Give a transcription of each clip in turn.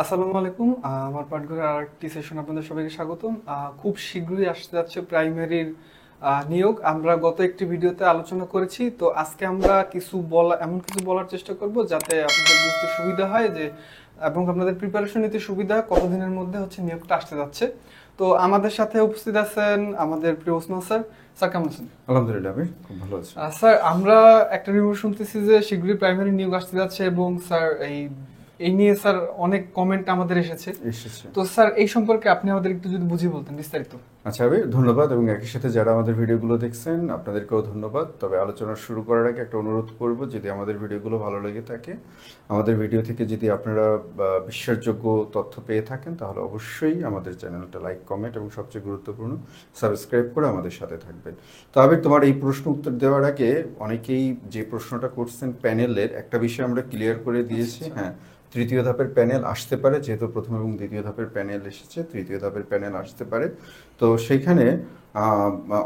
আসসালামু আলাইকুম। আমার পাঠঘরের আরেকটি সেশন আপনাদের সবাইকে স্বাগতম। খুব শীঘ্রই আসতে যাচ্ছে প্রাইমারির নিয়োগ। আমরা গত একটি ভিডিওতে আলোচনা করেছি, তো আজকে আমরা এমন কিছু বলার চেষ্টা করব যাতে আপনাদের বুঝতে সুবিধা হয় যে এবং আপনাদের প্রিপারেশন নিতে সুবিধা হয় কতদিনের মধ্যে হচ্ছে নিয়োগটা আসতে যাচ্ছে। তো আমাদের সাথে উপস্থিত আছেন আমাদের প্রিয় ওসমান স্যার। স্যার কেমন আছেন? আলহামদুলিল্লাহ, আমি খুব ভালো আছি। স্যার, আমরা একটা রিভিউ শুনতেছি যে শীঘ্রই প্রাইমারি নিয়োগ আসতে যাচ্ছে এবং স্যার এই এই নিয়ে স্যার অনেক কমেন্ট আমাদের এসেছে। এসেছে। তো স্যার এই সম্পর্কে আপনি আমাদের একটু যদি বুঝিয়ে বলতেন বিস্তারিত। আচ্ছা, আমি ধন্যবাদ, এবং একই সাথে যারা আমাদের ভিডিওগুলো দেখছেন আপনাদেরকেও ধন্যবাদ। তবে আলোচনা শুরু করার আগে একটা অনুরোধ করব, যদি আমাদের ভিডিওগুলো ভালো লেগে থাকে, আমাদের ভিডিও থেকে যদি আপনারা বিশ্বাসযোগ্য তথ্য পেয়ে থাকেন, তাহলে অবশ্যই আমাদের চ্যানেলটা লাইক, কমেন্ট এবং সবচেয়ে গুরুত্বপূর্ণ সাবস্ক্রাইব করে আমাদের সাথে থাকবেন। তবে তোমার এই প্রশ্ন উত্তর দেওয়ার আগে অনেকেই যে প্রশ্নটা করছেন প্যানেলের, একটা বিষয় আমরা ক্লিয়ার করে দিয়েছি। হ্যাঁ, তৃতীয় ধাপের প্যানেল আসতে পারে, যেহেতু প্রথম এবং দ্বিতীয় ধাপের প্যানেল এসেছে, তৃতীয় ধাপের প্যানেল আসতে পারে। তো সেইখানে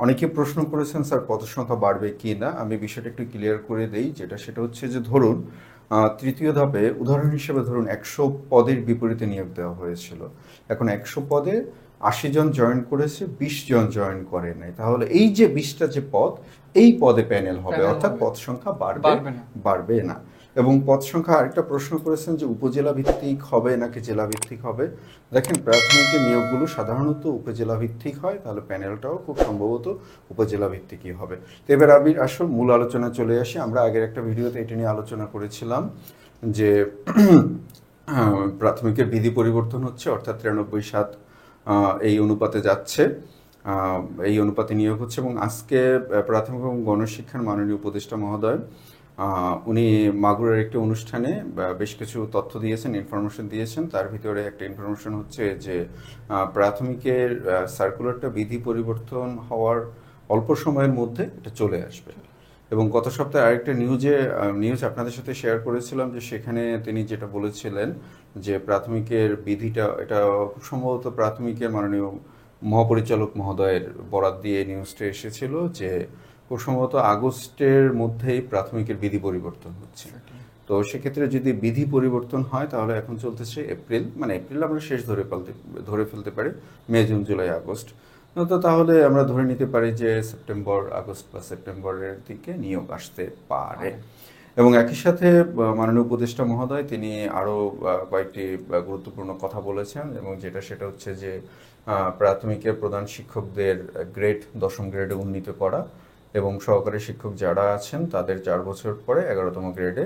অনেকে প্রশ্ন করেছেন স্যার পদ সংখ্যা বাড়বে কি না। আমি বিষয়টা একটু ক্লিয়ার করে দেই, সেটা হচ্ছে যে ধরুন তৃতীয় ধাপে উদাহরণ হিসেবে ধরুন 100 পদের বিপরীতে নিয়োগ দেওয়া হয়েছিল। এখন 100 পদে 80 জন জয়েন করেছে, 20 জন জয়েন করে নাই। তাহলে এই যে 20টা যে পদ, এই পদে প্যানেল হবে, অর্থাৎ পদ সংখ্যা বাড়বে না। এবং পদ সংখ্যা আরেকটা প্রশ্ন করেছেন যে উপজেলা ভিত্তিক হবে নাকি জেলা ভিত্তিক হবে। দেখেন, প্রাথমিক নিয়োগগুলো সাধারণত উপজেলা ভিত্তিক হয়, তাহলে প্যানেলটাও খুব সম্ভবত উপজেলা ভিত্তিকই হবে। তো এবার আমি আসল মূল আলোচনা চলে আসি। আমরা আগের একটা ভিডিওতে এটা নিয়ে আলোচনা করেছিলাম যে প্রাথমিকের বিধি পরিবর্তন হচ্ছে, অর্থাৎ 93/7 এই অনুপাতে যাচ্ছে, এই অনুপাতে নিয়োগ হচ্ছে। এবং আজকে প্রাথমিক এবং গণশিক্ষার মাননীয় উপদেষ্টা মহোদয় উনি মাগুরার একটি অনুষ্ঠানে বেশ কিছু তথ্য দিয়েছেন, ইনফরমেশন দিয়েছেন। তার ভিতরে একটা ইনফরমেশন হচ্ছে যে প্রাথমিকের সার্কুলারটা বিধি পরিবর্তন হওয়ার অল্প সময়ের মধ্যে এটা চলে আসবে। এবং গত সপ্তাহে আরেকটা নিউজ আপনাদের সাথে শেয়ার করেছিলাম, যে সেখানে তিনি যেটা বলেছিলেন যে প্রাথমিকের বিধিটা, এটা খুব সম্ভবত প্রাথমিকের মাননীয় মহাপরিচালক মহোদয়ের বরাত দিয়ে নিউজটা এসেছিল, যে খুব সম্ভবত আগস্টের মধ্যেই প্রাথমিকের বিধি পরিবর্তন হচ্ছে। তো সেক্ষেত্রে যদি বিধি পরিবর্তন হয়, তাহলে এখন চলতেছে এপ্রিল, মানে এপ্রিল আমরা শেষ ধরে ফেলতে পারি, মে, জুন, জুলাই, আগস্ট। তো তাহলে আমরা ধরে নিতে পারি যে সেপ্টেম্বর, আগস্ট বা সেপ্টেম্বরের দিকে নিয়োগ আসতে পারে। এবং একই সাথে মাননীয় উপদেষ্টা মহোদয় তিনি আরও কয়েকটি গুরুত্বপূর্ণ কথা বলেছেন, এবং সেটা হচ্ছে যে প্রাথমিকের প্রধান শিক্ষকদের গ্রেড 10ম গ্রেডে উন্নীত করা, এবং সহকারী শিক্ষক যারা আছেন তাদের 4 বছর পরে 11তম গ্রেডে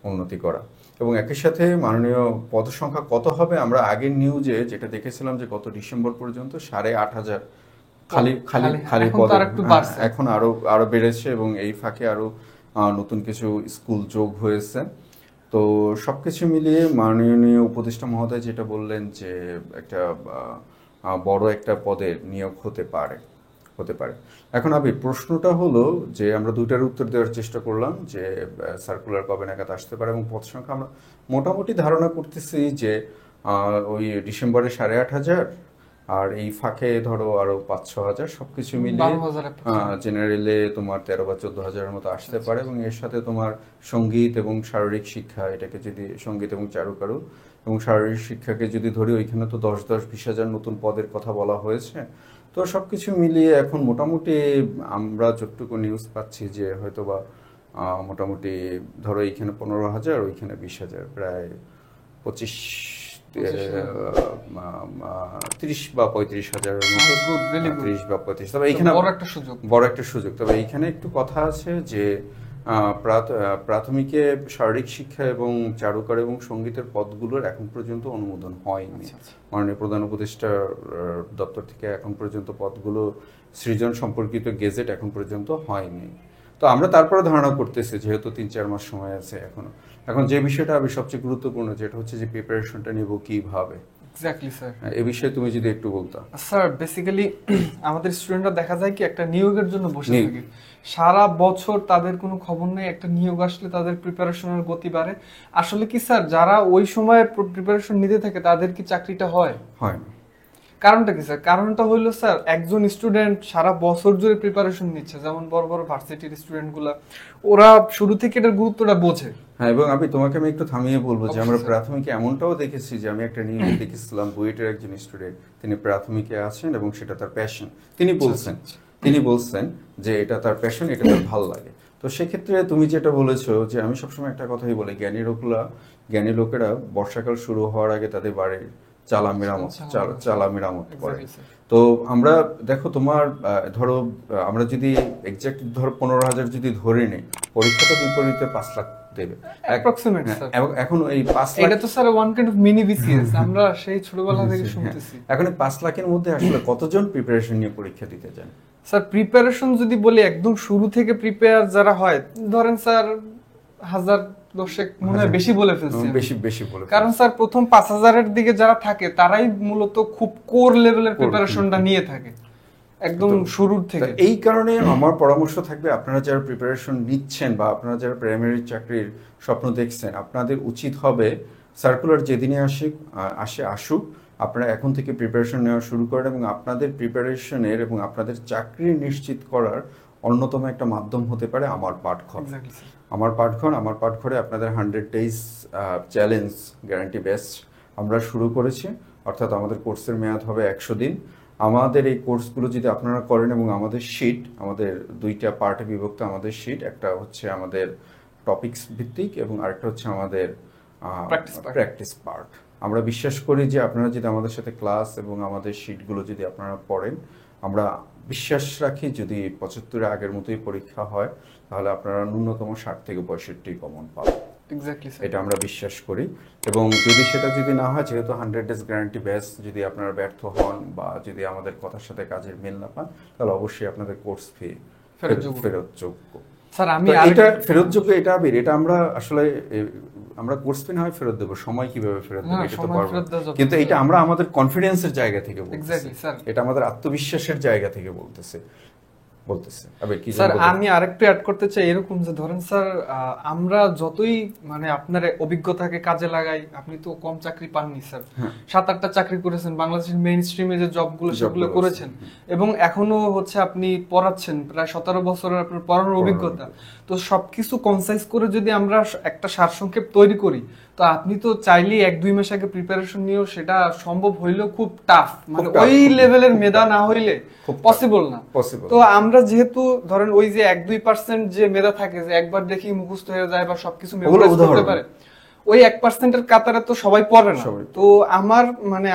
উন্নতি করা। এবং একই সাথে মাননীয় পদ সংখ্যা কত হবে, আমরা আগের নিউজে যেটা দেখেছিলাম যে গত ডিসেম্বর পর্যন্ত 8,500 খালি পদ, এখন আরো বেড়েছে, এবং এই ফাঁকে আরো নতুন কিছু স্কুল যোগ হয়েছে। তো সবকিছু মিলিয়ে মাননীয় উপদেষ্টা মহোদয় যেটা বললেন যে একটা বড় একটা পদের নিয়োগ হতে পারে। এখন প্রশ্নটা হলো যে আমরা দুইটার উত্তর দেওয়ার চেষ্টা করলাম, যে সার্কুলার কবে নাগাদ আসতে পারে, এবং পদ সংখ্যা আমরা মোটামুটি ধারণা করতেছি যে ওই ডিসেম্বরে 8,500, আর এই ফাঁকে ধরো আরো 5-6 হাজার, সবকিছু মিলিয়ে জেনারেলে তোমার 13 বা 14 হাজারের মতো আসতে পারে। এবং এর সাথে তোমার সঙ্গীত এবং শারীরিক শিক্ষা, এটাকে যদি সঙ্গীত এবং চারুকারু এবং শারীরিক শিক্ষাকে যদি ধরি, ওইখানে তো 10-20 হাজার নতুন পদের কথা বলা হয়েছে। তো সবকিছু মিলিয়ে এখন মোটামুটি আমরা যতটুকু নিউজ পাচ্ছি যে হয়তো বা মোটামুটি ধরো এইখানে 15,000, ওইখানে 20,000, প্রায় 25, 30 বা 35 হাজারের মতো, 30 বা 35। তবে এইখানে বড় একটা সুযোগ। তবে এইখানে একটু কথা আছে যে প্রাথমিকে শারীরিক শিক্ষা এবং চারুকার এবং সঙ্গীতের পদগুলোর এখন পর্যন্ত অনুমোদন হয়নি। মাননীয় প্রধান উপদেষ্টার দপ্তর থেকে এখন পর্যন্ত পদগুলো সৃজন সম্পর্কিত গেজেট এখন পর্যন্ত হয়নি। তো আমরা তারপরে ধারণা করতেছি, যেহেতু 3-4 মাস সময় আছে এখন যে বিষয়টা সবচেয়ে গুরুত্বপূর্ণ, যেটা হচ্ছে যে প্রিপারেশনটা নিব কিভাবে। এক্স্যাক্টলি স্যার, এই বিষয়ে তুমি যদি একটু বলতা। স্যার, বেসিক্যালি আমাদের স্টুডেন্টরা দেখা যায় কি একটা নিয়োগের জন্য বসে থাকে সারা বছর, তাদের কোনো খবর নেই। একটা নিয়োগ আসলে তাদের প্রিপারেশনের গতি বাড়ে। আসলে কি স্যার, যারা ওই সময় প্রিপারেশন নিতে থাকে তাদের কি চাকরিটা হয়? হয় না। কারণটা কি স্যার? কারণটা হইলো স্যার, একজন স্টুডেন্ট সারা বছর জুড়ে প্রিপারেশন নিচ্ছে, যেমন বড় বড় ভার্সিটির স্টুডেন্ট গুলা, ওরা শুরু থেকে এটার গুরুত্বটা বোঝে। হ্যাঁ, এবং তোমাকে আমি একটু থামিয়ে বলবো যে আমরা অবশ্যই, স্যার। প্রাথমিকে এমনটাও দেখেছি যে আমি একটা নিউজ দেখেছিলাম, বুয়েটের একজন স্টুডেন্ট, তিনি প্রাথমিকে আছেন এবং সেটা তার প্যাশন। তিনি বলছেন যে এটা তার প্যাশন, এটা তার ভালো লাগে। তো সেক্ষেত্রে তুমি যেটা বলেছো যে আমি সবসময় একটা কথাই বলি, জ্ঞানী লোকেরা বর্ষাকাল শুরু হওয়ার আগে তাদের বাড়ির চালা মেরামত করে। Exactly, sir. তো আমরা দেখো তোমার ধরো আমরা যদি এক্সাক্ট ধরো 15,000 যদি ধরে নিই, পরীক্ষা তো বিপরীতে 5 লাখ দেবে Approximate, হ্যাঁ, sir. এবং এখন এই 5 লাখ, এটা তো sir one kind of mini BCS, আমরা সেই ছোটবেলা থেকে হ্যাঁ, শুনতেছি। এখন এই 5 লাখের মধ্যে আসলে কতজন প্রিপারেশন নিয়ে পরীক্ষা দিতে যান? স্যার প্রিপারেশন যদি বলি, একদম শুরু থেকে প্রিপেয়ার যারা হয়, ধরেন স্যার 1000-10 মনে হয় বেশি বলে ফেলছি আমি। বেশি বলে কারণ স্যার প্রথম 5000-এর দিকে যারা থাকে তারাই মূলত খুব কোর লেভেলের প্রিপারেশনটা নিয়ে থাকে একদম শুরুর থেকে। তা এই কারণে আমার পরামর্শ থাকবে, আপনারা যারা প্রিপারেশন নিচ্ছেন বা আপনারা যারা প্রাইমারি চাকরির স্বপ্ন দেখছেন, আপনাদের উচিত হবে সার্কুলার যেদিনে আসুক, আপনারা এখন থেকে প্রিপারেশন নেওয়া শুরু করেন এবং আপনাদের প্রিপারেশনের এবং আপনাদের চাকরি নিশ্চিত করার অন্যতম একটা মাধ্যম হতে পারে আমার পাঠঘর। Exactly, sir. আমার পাঠঘরে আপনাদের 100 ডেজ চ্যালেঞ্জ গ্যারান্টি বেস্ট আমরা শুরু করেছি, অর্থাৎ আমাদের কোর্সের মেয়াদ হবে 100 দিন। আমাদের এই কোর্সগুলো যদি আপনারা করেন এবং আমাদের আমাদের 2টা পার্টে বিভক্ত আমাদের একটা হচ্ছে আমাদের টপিকস ভিত্তিক এবং আরেকটা হচ্ছে আমাদের প্র্যাকটিস পার্ট। আমরা বিশ্বাস করি যে আপনারা যদি আমাদের সাথে ক্লাস এবং আমাদের শিটগুলো যদি আপনারা পড়েন, আমরা বিশ্বাস রাখি যদি 75-এর আগের মতোই পরীক্ষা হয়, তাহলে আপনারা ন্যূনতম 60 থেকে 65 কমন পাবেন। Exactly, sir. এটা আমরা বিশ্বাস করি। এবং সেটা যদি না হয়, যেহেতু 100 ডেজ গ্যারান্টি বেস, যদি আপনারা ব্যর্থ হন বা যদি আমাদের কথার সাথে কাজের মিল না পান, তাহলে অবশ্যই আপনাদের কোর্স ফি ফেরতযোগ্য। স্যার আমি এটা ফেরতযোগ্য, এটা আমরা আসলে আমরা কোর্স ফি না হয় ফেরত দেবো, সময় কিভাবে ফেরত দেবো এটা তো পারবো, কিন্তু এটা আমরা আমাদের কনফিডেন্সের জায়গা থেকে বলতেছি, এটা আমাদের আত্মবিশ্বাসের জায়গা থেকে বলতেছে। স্যার আমি আরেকটু অ্যাড করতে চাই, এরকম যে ধরেন স্যার আমরা যতই মানে আপনার অভিজ্ঞতাকে কাজে লাগাই, আপনি তো কম চাকরি পাননি স্যার, 7-8টা চাকরি করেছেন, বাংলাদেশের মেইন স্ট্রিমে যে জবগুলো সেগুলো করেছেন, এবং এখনো হচ্ছে আপনি পড়াচ্ছেন, প্রায় 17 বছরের আপনার পড়ানোর অভিজ্ঞতা। তো সবকিছু কনসাইজ করে যদি আমরা একটা সারসংক্ষেপ তৈরি করি, তো আপনি তো চাইলেই 1-2 মাস আগে প্রিপারেশন নিয়েও সেটা সম্ভব হইলেও খুব টাফ, মানে ওই লেভেলের মেধা না হইলে পসিবল না। তো আমরা যেহেতু ধরেন ওই যে 1-2% যে মেধা থাকে, যে একবার দেখি মুখস্থ হয়ে যায় বা সবকিছু মেমোরাইজ করতে পারে, ওই 1%-এর কাতারে তো সবাই পড়ে না। তো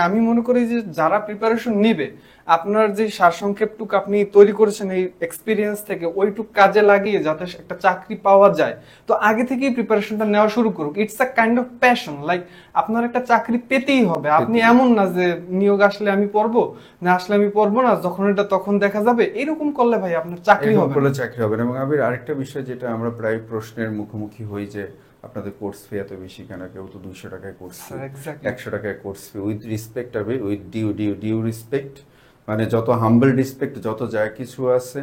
আমি মনে করি যে যারা প্রিপারেশন নিবে, আপনার যে সারসংক্ষেপটুকু আপনি তৈরি করেছেন এই এক্সপিরিয়েন্স থেকে, ওইটুক কাজে লাগিয়ে যাতে একটা চাকরি পাওয়া যায়, তো আগে থেকেই প্রিপারেশনটা নেওয়া শুরু করুক। It's a kind of passion, like আপনার একটা চাকরি পেতেই হবে। আপনি এমন না যে নিয়োগ আসলে আমি পড়বো, না আসলে আমি পড়বো না, যখন এটা তখন দেখা যাবে, এরকম করলে ভাই আপনার চাকরি হবে না। এবং আরেকটা বিষয় যেটা আমরা প্রায় প্রশ্নের মুখোমুখি হই যে আপনাদের কোর্স ফি এত বেশি কেন? কেউ তো 200 টাকায় কোর্স ফি, 100 টাকায় কোর্স ফি, উইথ রেসপেক্ট হবে, উইথ ডিউ রেসপেক্ট, মানে যত হাম্বল রেসপেক্ট, যত যা কিছু আছে,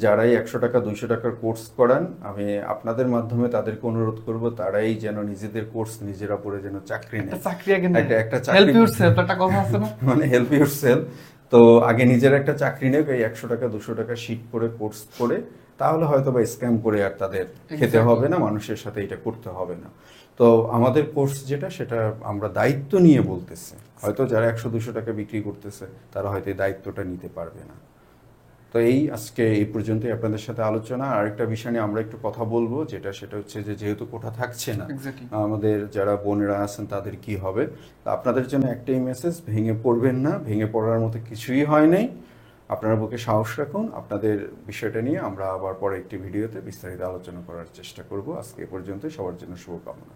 যারাই 100 টাকা 200 টাকার কোর্স করান, আমি আপনাদের মাধ্যমে তাদেরকে অনুরোধ করব, তারাই যেন নিজেদের কোর্স নিজেরা পড়ে যেন চাকরি নেয়, একটা চাকরি, মানে হেল্প ইউরসেলফ। তো আগে নিজের একটা চাকরি নেবে, এই 100 টাকা 200 টাকা শীট পড়ে কোর্স করে, তাহলে হয়তো বা স্ক্যাম করে আর তাদের খেতে হবে না, মানুষের সাথে এটা করতে হবে না। তো আমাদের কোর্স সেটা আমরা দায়িত্ব নিয়ে বলতেছি, হয়তো যারা 100-200 টাকা বিক্রি করতেছে তারা হয়তো এই দায়িত্বটা নিতে পারবে না। তো আজকে এই পর্যন্তই আপনাদের সাথে আলোচনা। আরেকটা বিষয় নিয়ে আমরা একটু কথা বলবো, সেটা হচ্ছে যে যেহেতু কোঠা থাকছে না, আমাদের যারা বোনেরা আছেন তাদের কি হবে। আপনাদের জন্য একটাই মেসেজ, ভেঙে পড়বেন না, ভেঙে পড়ার মতো কিছুই হয় নাই। আপনারা বুকে সাহস রাখুন। আপনাদের বিষয়টা নিয়ে আমরা আবার পরে একটি ভিডিওতে বিস্তারিত আলোচনা করার চেষ্টা করব। আজকে এ পর্যন্তই, সবার জন্য শুভকামনা।